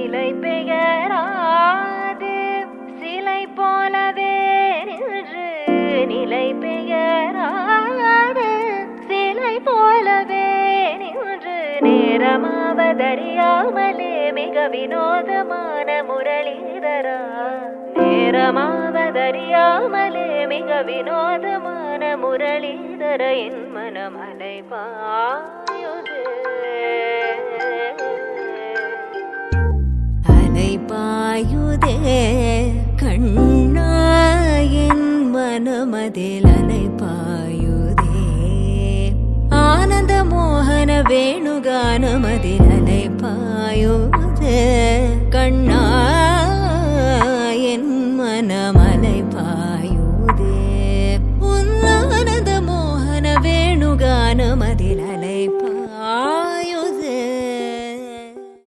நிலை பெயராது சிலை போலவே நின்று நிலை பெயராது சிலை போலவே நின்று நேரமாவதறியாமலே மிக வினோதமான முரளிதரா நேரமாவதறியாமலே மிக வினோதமான முரளிதர என் மனம் அலைபாயுதே அலைபாயுதே கண்ணா என் மனமதில் அலைபாயுதே ஆனந்த மோகன வேணுகானமதில்